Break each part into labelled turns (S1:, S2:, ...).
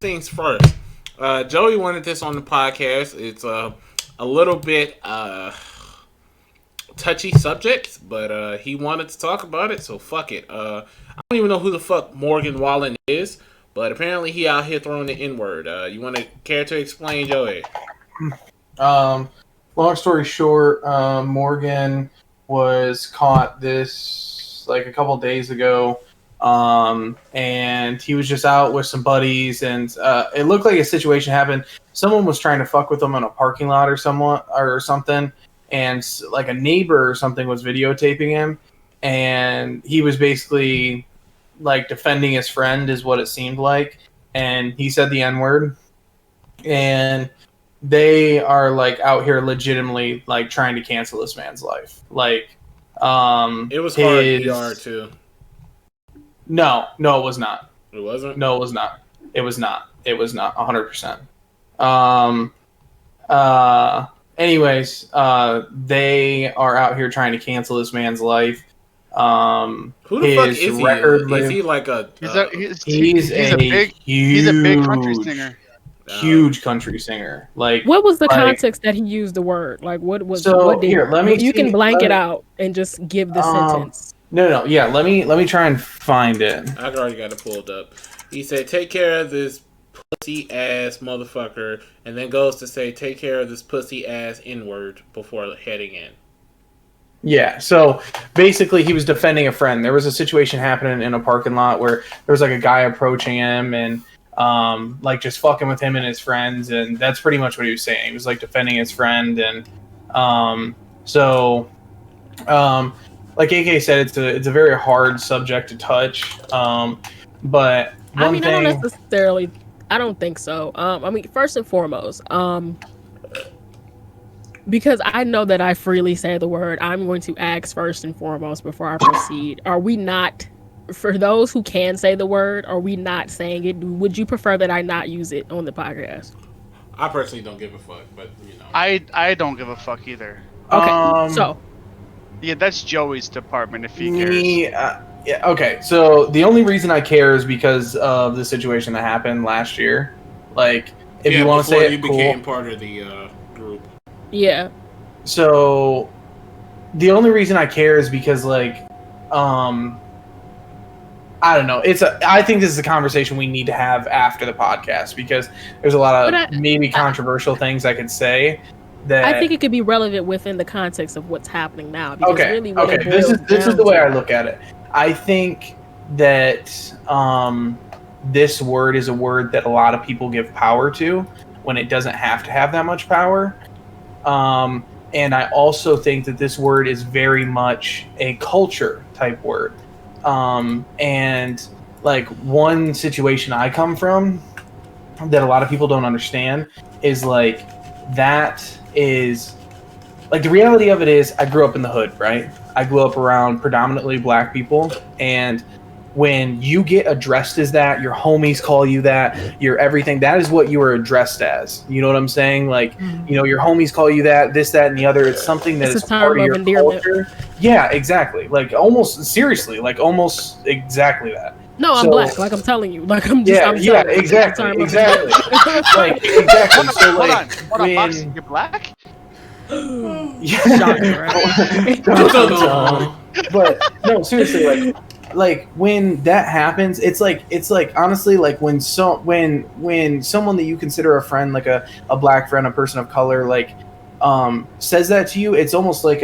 S1: things first. Joey wanted this on the podcast. It's a little bit touchy subject, but he wanted to talk about it, so fuck it. I don't even know who the fuck Morgan Wallen is, but apparently he out here throwing the N word. You want to care to explain, Joey?
S2: Long story short, Morgan was caught this like a couple days ago, and he was just out with some buddies, and it looked like a situation happened. Someone was trying to fuck with him in a parking lot or something, and like a neighbor or something was videotaping him, and he was basically like defending his friend, is what it seemed like, and he said the N-word, and they are like out here legitimately like trying to cancel this man's life. Like,
S1: it was hard PR too.
S2: No, it was not.
S1: It wasn't?
S2: No, it was not. It was not. It was not 100%. Anyways, they are out here trying to cancel this man's life.
S1: Who the fuck is he? Is he like a?
S2: He's a big country singer. Huge country singer. Like,
S3: what was the context that he used the word? Like, what was?
S2: So
S3: what did,
S2: here, let me.
S3: You can blank it out and just give the sentence.
S2: No. Yeah, let me try and find it.
S1: I already got it pulled up. He said, "Take care of this pussy ass motherfucker," and then goes to say, "Take care of this pussy ass N-word" before heading in.
S2: Yeah, so basically he was defending a friend. There was a situation happening in a parking lot where there was like a guy approaching him and like just fucking with him and his friends, and that's pretty much what he was saying. He was like defending his friend, and like AK said, it's a very hard subject to touch. But
S3: I don't think so. I mean, first and foremost, because I know that I freely say the word, I'm going to ask first and foremost before I proceed. Are we not, for those who can say the word, are we not saying it? Would you prefer that I not use it on the podcast?
S1: I personally don't give a fuck, but you know.
S4: I don't give a fuck either.
S3: Okay, so.
S4: Yeah, that's Joey's department if he cares.
S2: Yeah, okay, so the only reason I care is because of the situation that happened last year. Like, if you want to say it,
S1: you became part of the group.
S3: Yeah.
S2: So, the only reason I care is because, like, I don't know. I think this is a conversation we need to have after the podcast because there's a lot of maybe controversial things I could say. That
S3: I think it could be relevant within the context of what's happening now. Because really what it
S2: this is the way I look at it. I think that this word is a word that a lot of people give power to when it doesn't have to have that much power. And I also think that this word is very much a culture type word. And like one situation I come from that a lot of people don't understand is like that is like the reality of it is I grew up in the hood, right? I grew up around predominantly black people, and when you get addressed as that, your homies call you that, your everything, that is what you are addressed as. You know what I'm saying? Like, you know, your homies call you that, this, that, and the other. It's something that is part of your culture. Yeah, exactly. Like almost seriously, like almost exactly that.
S3: No, I'm black. Like I'm telling you. Like I'm just.
S2: Exactly. Like exactly. So
S4: hold on, Box, you're black?
S3: Shocking, right?
S2: But no, seriously, like when that happens, it's like honestly like when someone that you consider a friend, like a black friend, a person of color, like says that to you, it's almost like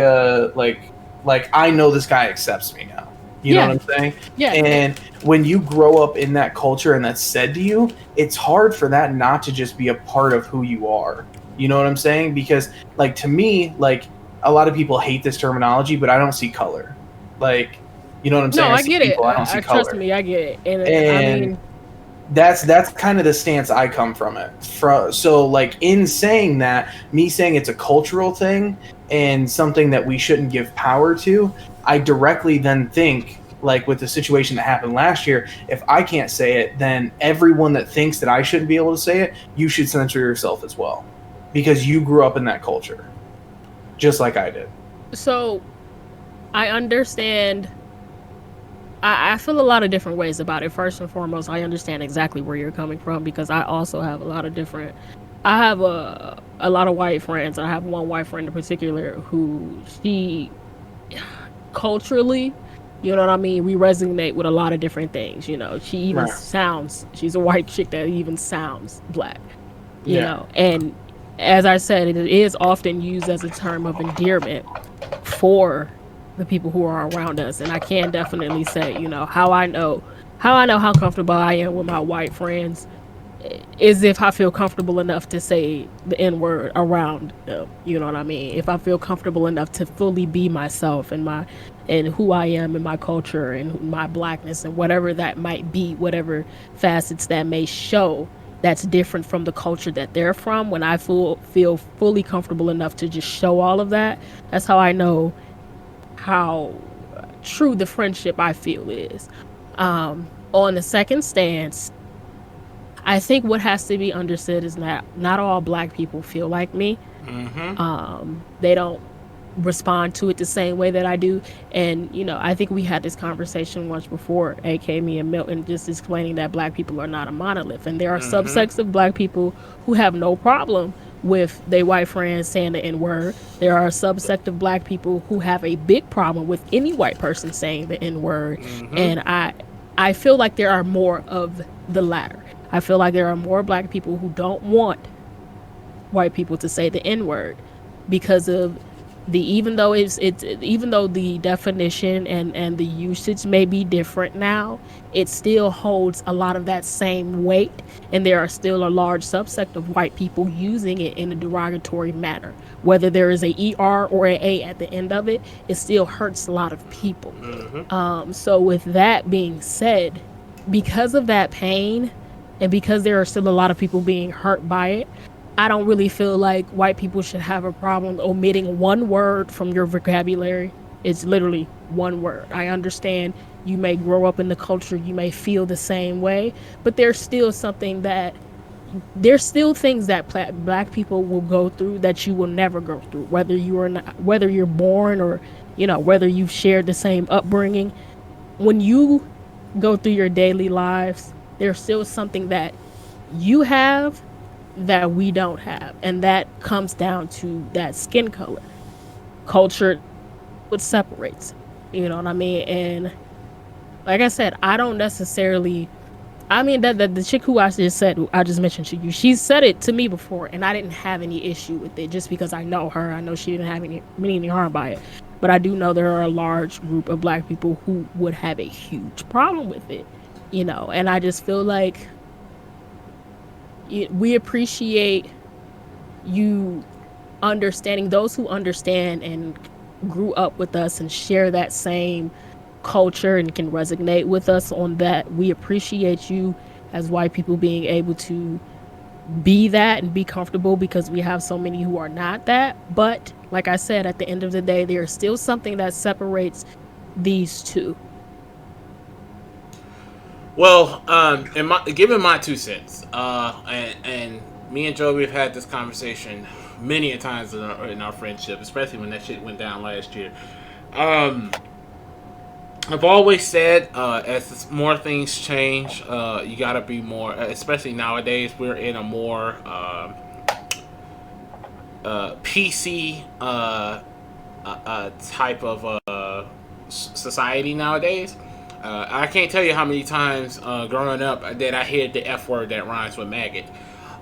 S2: like I know this guy accepts me now. You know what I'm saying?
S3: Yeah.
S2: And when you grow up in that culture and that's said to you, it's hard for that not to just be a part of who you are. You know what I'm saying? Because like to me, like a lot of people hate this terminology, but I don't see color. Like, you know what I'm saying?
S3: No, I get it.
S2: I don't see color.
S3: Trust me, I get it. And I mean,
S2: that's kind of the stance I come from it. So like in saying that, me saying it's a cultural thing and something that we shouldn't give power to, I directly then think, like with the situation that happened last year, if I can't say it, then everyone that thinks that I shouldn't be able to say it, you should censor yourself as well. Because you grew up in that culture. Just like I did.
S3: So, I understand I feel a lot of different ways about it. First and foremost, I understand exactly where you're coming from because I also have a lot of different. I have a lot of white friends. I have one white friend in particular who she culturally, you know what I mean, we resonate with a lot of different things. You know, she even sounds. She's a white chick that even sounds black. You know, and as I said, it is often used as a term of endearment for the people who are around us. And I can definitely say, you know, how I know how comfortable I am with my white friends is if I feel comfortable enough to say the N word around them. You know what I mean? If I feel comfortable enough to fully be myself and who I am and my culture and my blackness and whatever that might be, whatever facets that may show that's different from the culture that they're from, when I feel fully comfortable enough to just show all of that, that's how I know how true the friendship I feel is. On the second stance, I think what has to be understood is that not all black people feel like me. They don't respond to it the same way that I do. And, you know, I think we had this conversation once before, AK, me and Milton, just explaining that black people are not a monolith. And there are subsects of black people who have no problem with their white friends saying the N-word. There are a subsect of black people who have a big problem with any white person saying the N-word. And I feel like there are more of the latter. I feel like there are more black people who don't want white people to say the N-word because of even though the definition and the usage may be different now, it still holds a lot of that same weight, and there are still a large subsect of white people using it in a derogatory manner. Whether there is a ER or an A at the end of it, it still hurts a lot of people. So with that being said, because of that pain, and because there are still a lot of people being hurt by it, I don't really feel like white people should have a problem omitting one word from your vocabulary. It's literally one word. I understand you may grow up in the culture, you may feel the same way, but there's still things that black people will go through that you will never go through, whether you're born or, you know, whether you've shared the same upbringing. When you go through your daily lives, there's still something that you have that we don't have, and that comes down to that skin color. Culture, what separates, you know what I mean? And like I said, I don't necessarily, I mean, that the chick who I just mentioned to you, she said it to me before, and I didn't have any issue with it just because I know her. I know she didn't have any harm by it, but I do know there are a large group of black people who would have a huge problem with it, you know. And I just feel like we appreciate you understanding, those who understand and grew up with us and share that same culture and can resonate with us on that. We appreciate you as white people being able to be that and be comfortable, because we have so many who are not that. But like I said, at the end of the day, there's still something that separates these two.
S1: Well, given my 2 cents, and me and Joe, we've had this conversation many a times in our friendship, especially when that shit went down last year. I've always said, as more things change, you gotta be more, especially nowadays, we're in a more PC type of society nowadays. I can't tell you how many times growing up that I heard the F word that rhymes with maggot.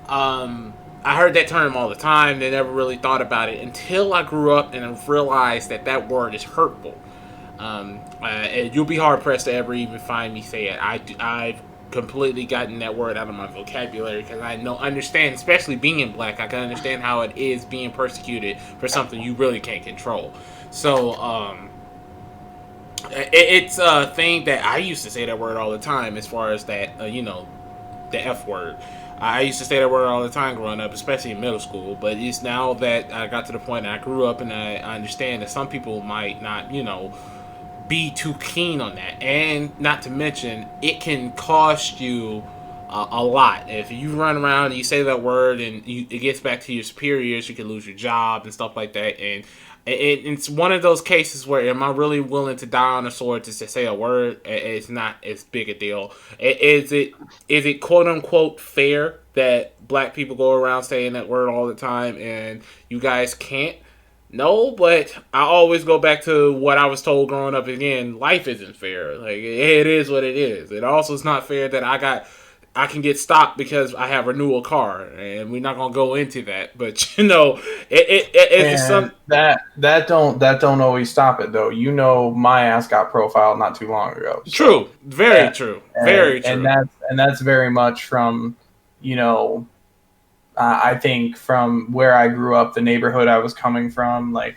S1: I heard that term all the time. They never really thought about it until I grew up and realized that word is hurtful. And you'll be hard pressed to ever even find me say it. I've completely gotten that word out of my vocabulary because I understand, especially being black, I can understand how it is being persecuted for something you really can't control. So, it's a thing that I used to say that word all the time, as far as that, the F word. I used to say that word all the time growing up, especially in middle school. But it's now that I got to the point that I grew up and I understand that some people might not, be too keen on that. And not to mention, it can cost you a lot. If you run around and you say that word and it gets back to your superiors, you can lose your job and stuff like that. And it's one of those cases where am I really willing to die on a sword to say a word? It's not as big a deal. Is it quote unquote fair that black people go around saying that word all the time and you guys can't? No, but I always go back to what I was told growing up. Again, life isn't fair. Like it is what it is. It also is not fair that I can get stopped because I have a newer car, and we're not gonna go into that. But it's some
S2: that don't always stop it though. You know, my ass got profiled not too long ago. So,
S1: true, very true, very true,
S2: and that's very much from, you know, I think from where I grew up, the neighborhood I was coming from, like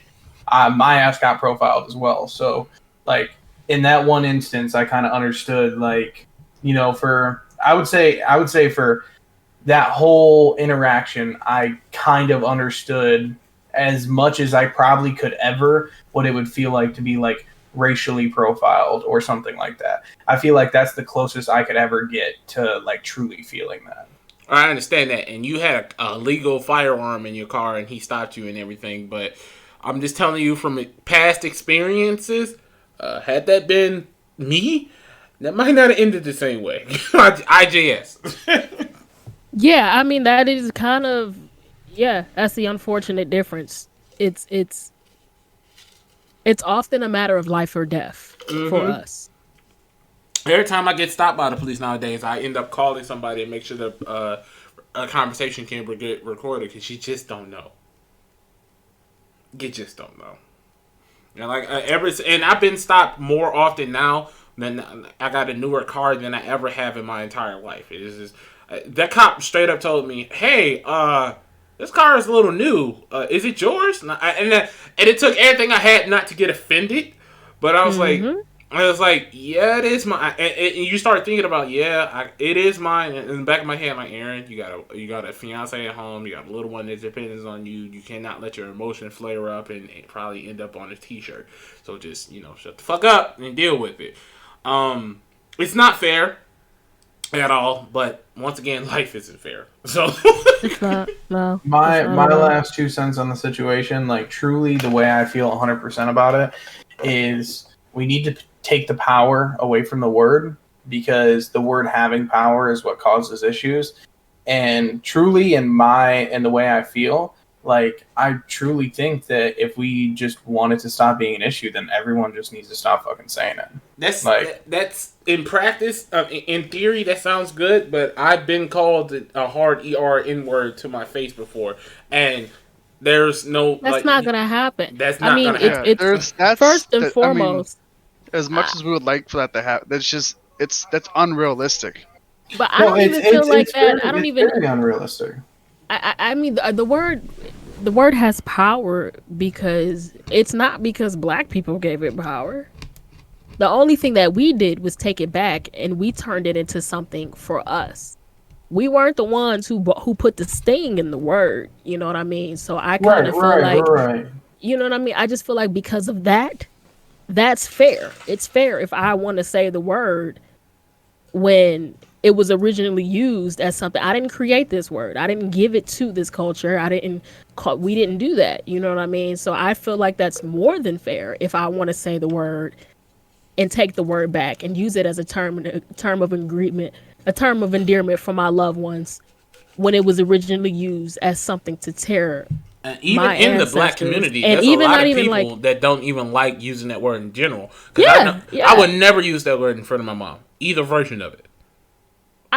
S2: my ass got profiled as well. So like in that one instance, I kind of understood, like, you know, I would say for that whole interaction, I kind of understood as much as I probably could ever what it would feel like to be like racially profiled or something like that. I feel like that's the closest I could ever get to like truly feeling that.
S1: I understand that, and you had a legal firearm in your car, and he stopped you and everything. But I'm just telling you from past experiences, had that been me, that might not have ended the same way. IJS.
S3: Yeah, I mean that is kind of that's the unfortunate difference. It's often a matter of life or death for us.
S1: Every time I get stopped by the police nowadays, I end up calling somebody and make sure that a conversation can get recorded because you just don't know. You just don't know. And like and I've been stopped more often now than I got a newer car than I ever have in my entire life. It is just, that cop straight up told me, "Hey, this car is a little new. Is it yours?" And it took everything I had not to get offended, but I was like. I was like, yeah, it is mine. And you start thinking about, it is mine. And in the back of my head, I'm like, Aaron, you got a fiance at home. You got a little one that depends on you. You cannot let your emotion flare up and probably end up on a t-shirt. So just, shut the fuck up and deal with it. It's not fair at all. But once again, life isn't fair. So
S3: it's not. No.
S2: My last 2 cents on the situation, like truly the way I feel 100% about it is we need to take the power away from the word, because the word having power is what causes issues. And truly in the way I feel, like I truly think that if we just want it to stop being an issue, then everyone just needs to stop fucking saying it.
S1: That's in practice. In theory, that sounds good, but I've been called a hard N-word to my face before, and there's no.
S3: That's not gonna happen.
S1: That's not gonna happen.
S3: It's first and foremost.
S4: As much as we would like for that to happen, that's unrealistic.
S3: But I don't even feel like that. I don't even.
S2: Very unrealistic.
S3: I mean, the word has power because it's not because black people gave it power. The only thing that we did was take it back and we turned it into something for us. We weren't the ones who put the sting in the word. You know what I mean? So I kind of feel like, you know what I mean? I just feel like because of that. That's fair. It's fair if I want to say the word when it was originally used as something. I didn't create this word. I didn't give it to this culture. We didn't do that. You know what I mean? So I feel like that's more than fair if I want to say the word and take the word back and use it as a term of agreement, a term of endearment for my loved ones when it was originally used as something to tear.
S1: Even in the black community,
S3: and
S1: there's
S3: even
S1: a lot
S3: not
S1: of
S3: even
S1: people
S3: like,
S1: that don't even like using that word in general. I would never use that word in front of my mom, either version of it.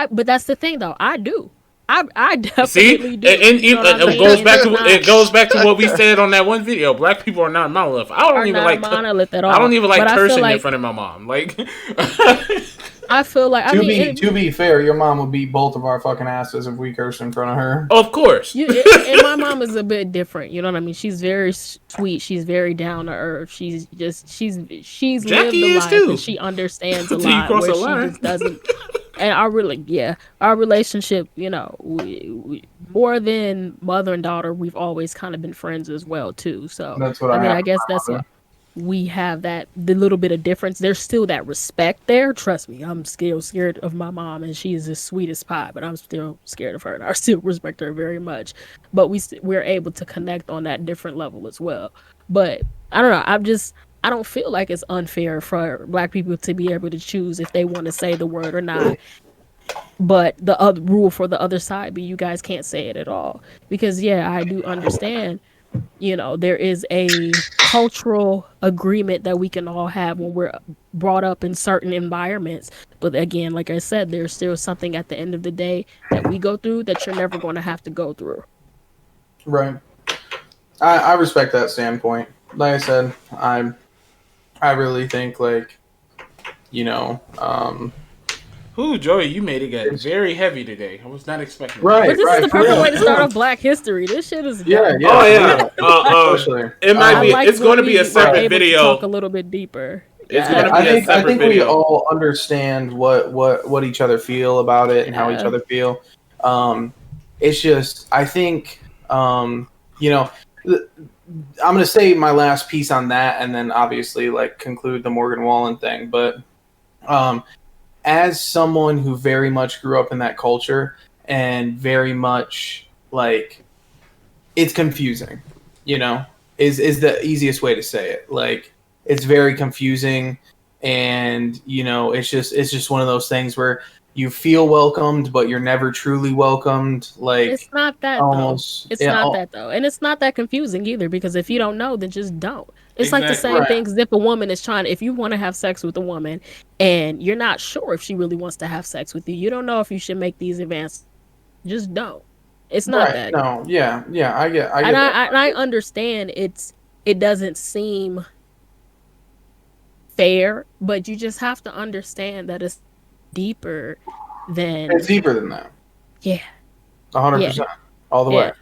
S3: But that's the thing, though. I do. I definitely do.
S1: And it goes back to what we said on that one video. Black people are not a monolith. I don't even like
S3: monolith at all.
S1: I don't even like cursing in front of my mom. Like.
S3: I feel like
S2: to be fair, your mom would beat both of our fucking asses if we cursed in front of her.
S1: Of course.
S3: And my mom is a bit different. You know what I mean? She's very sweet. She's very down to earth. She's lived the life too. And she understands a lot where she just doesn't. And our relationship, we more than mother and daughter, we've always kind of been friends as well too. So
S2: that's what I
S3: guess that's what. we have the little bit of difference. There's still that respect there. Trust me, I'm still scared of my mom, and she is as sweet as pie, but I'm still scared of her, and I still respect her very much. But we're able to connect on that different level as well. But I don't know. I don't feel like it's unfair for Black people to be able to choose if they want to say the word or not. But the other rule for the other side be you guys can't say it at all, because yeah, I do understand, there is a cultural agreement that we can all have when we're brought up in certain environments. But again, like I said, there's still something at the end of the day that we go through that you're never going to have to go through.
S2: Right. I respect that standpoint. Like I said, I really think, like,
S1: Ooh, Joey, you made it get very heavy today. I was not expecting
S2: Right.
S3: But this is the perfect way to start off Black History. This shit is
S2: Yeah.
S1: Oh yeah. It might be.
S3: like
S1: It's going to be a
S3: we're
S1: separate
S3: able to
S1: video.
S3: talk a little bit deeper.
S1: It's going to be a separate
S2: I think
S1: video.
S2: we all understand what each other feel about it and how each other feel. It's just, I think, I'm going to say my last piece on that, and then obviously like conclude the Morgan Wallen thing. But as someone who very much grew up in that culture and very much like, it's confusing, is the easiest way to say it. Like, it's very confusing, and it's just one of those things where you feel welcomed, but you're never truly welcomed. Like,
S3: it's not that
S2: almost,
S3: though. It's not that though, and it's not that confusing either. Because if you don't know, then just don't. It's like the same thing as if a woman is if you want to have sex with a woman, and you're not sure if she really wants to have sex with you. You don't know if you should make these advances. Just don't. It's not that.
S2: No, yeah, I get.
S3: And I understand it doesn't seem fair, but you just have to understand that it's deeper than.
S2: It's deeper than that.
S3: Yeah.
S2: 100%, all the way.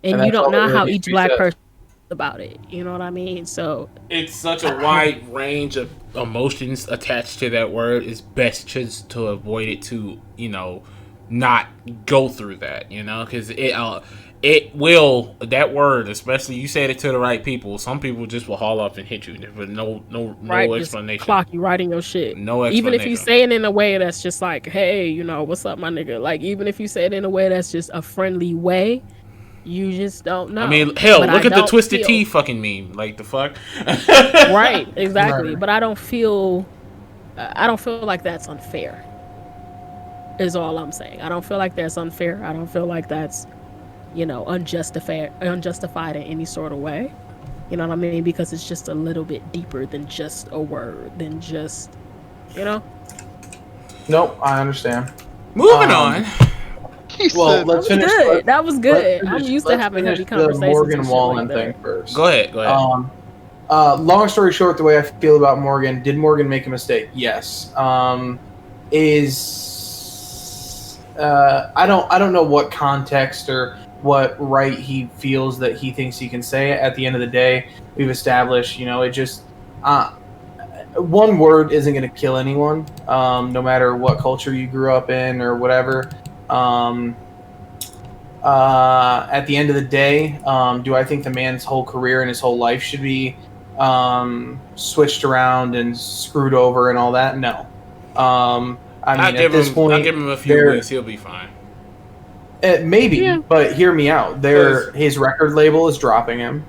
S3: And you don't know how each Black person feels about it. You know what I mean? So
S1: it's such a wide range of emotions attached to that word. It's best just to avoid it, to not go through that. Because it will, that word, especially you said it to the right people. Some people just will haul up and hit you with no explanation.
S3: Just clock you right in your shit.
S1: No explanation.
S3: Even if you say it in a way that's just like, hey, what's up, my nigga? Like, even if you say it in a way that's just a friendly way, you just don't know.
S1: I mean, hell, look at the Twisted Tea fucking meme. Like, the fuck?
S3: Right, exactly. Right. But I don't feel like that's unfair, is all I'm saying. I don't feel like that's unfair. I don't feel like that's unjustified in any sort of way. You know what I mean? Because it's just a little bit deeper than just a word, than just,
S2: Nope, I understand.
S1: Moving on.
S2: Well, let's finish.
S3: That was good. I'm used to having heavy conversations.
S2: The Morgan Wallen thing first.
S1: Go ahead.
S2: Long story short, the way I feel about Morgan, did Morgan make a mistake? Yes. I don't know what context or what right he feels that he thinks he can say it. At the end of the day, we've established, it just one word isn't going to kill anyone, no matter what culture you grew up in or whatever. At the end of the day, do I think the man's whole career and his whole life should be switched around and screwed over and all that? No. At this point,
S1: I'll give him a few weeks. He'll be fine.
S2: Maybe, but hear me out. His record label is dropping him,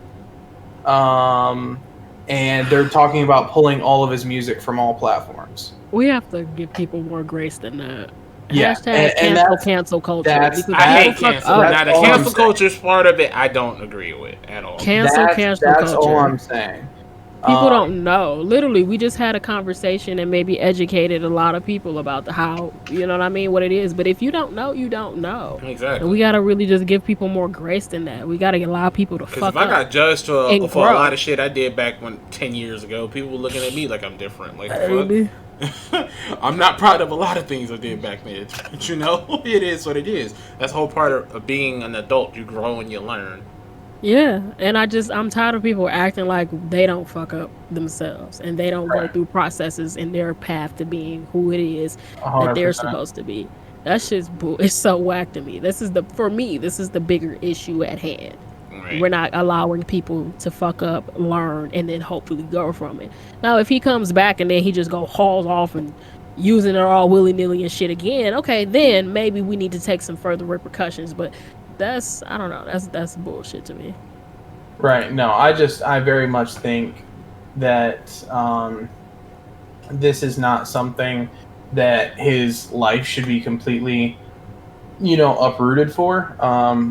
S2: and they're talking about pulling all of his music from all platforms.
S3: We have to give people more grace than that.
S2: Yeah,
S3: #cancel cancel culture.
S1: I hate cancel. Now the cancel culture is part of it. I don't agree with at all.
S3: Cancel culture.
S2: That's all I'm saying.
S3: People don't know. Literally, we just had a conversation and maybe educated a lot of people about how, what it is. But if you don't know, you don't know.
S1: Exactly.
S3: And we got to really just give people more grace than that. We got to allow people to fuck up.
S1: Because if I got judged for a lot of shit I did back 10 years ago, people were looking at me like I'm different. Like, fuck? I'm not proud of a lot of things I did back then. But it is what it is. That's the whole part of being an adult. You grow and you learn.
S3: Yeah, and I'm tired of people acting like they don't fuck up themselves and they don't go through processes in their path to being who it is 100%. That they're supposed to be. That shit's it's so whack to me. This is the bigger issue at hand.
S1: Right.
S3: We're not allowing people to fuck up, learn, and then hopefully grow from it. Now, if he comes back and then he just hauls off and using it all willy-nilly and shit again, okay, then maybe we need to take some further repercussions. But that's, I don't know, that's bullshit to me.
S2: Right. No, I very much think that this is not something that his life should be completely, uprooted for.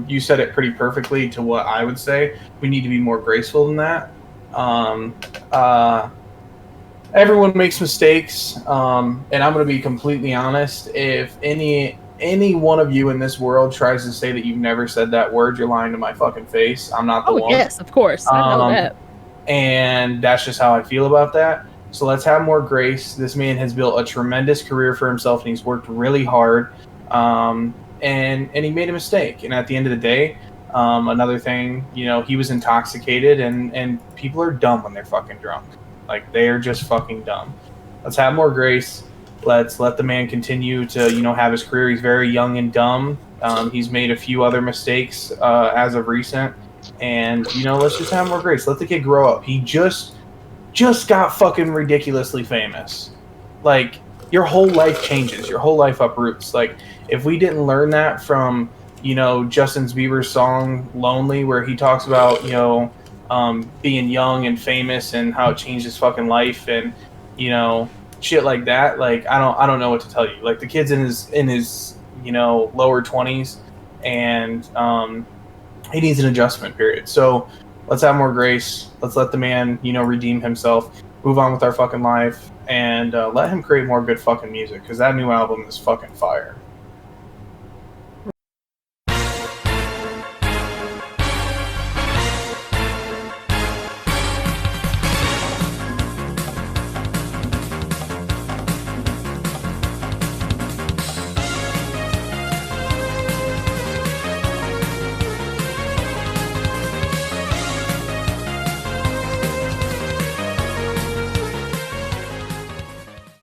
S2: You said it pretty perfectly to what I would say. We need to be more graceful than that. Everyone makes mistakes, and I'm going to be completely honest. If any one of you in this world tries to say that you've never said that word, you're lying to my fucking face. I'm not the one.
S3: Oh, yes, of course. I know that.
S2: And that's just how I feel about that. So let's have more grace. This man has built a tremendous career for himself, and he's worked really hard. And he made a mistake. And at the end of the day, another thing, he was intoxicated, and people are dumb when they're fucking drunk. Like, they are just fucking dumb. Let's have more grace. Let's let the man continue to, have his career. He's very young and dumb. He's made a few other mistakes as of recent. And, let's just have more grace. Let the kid grow up. He just got fucking ridiculously famous. Like, your whole life changes. Your whole life uproots. Like, if we didn't learn that from, Justin Bieber's song Lonely, where he talks about, being young and famous and how it changed his fucking life and, shit like that. Like, I don't know what to tell you. Like, the kid's in his lower 20s, and he needs an adjustment period. So let's have more grace. Let's let the man, redeem himself, move on with our fucking life, and let him create more good fucking music, because that new album is fucking fire.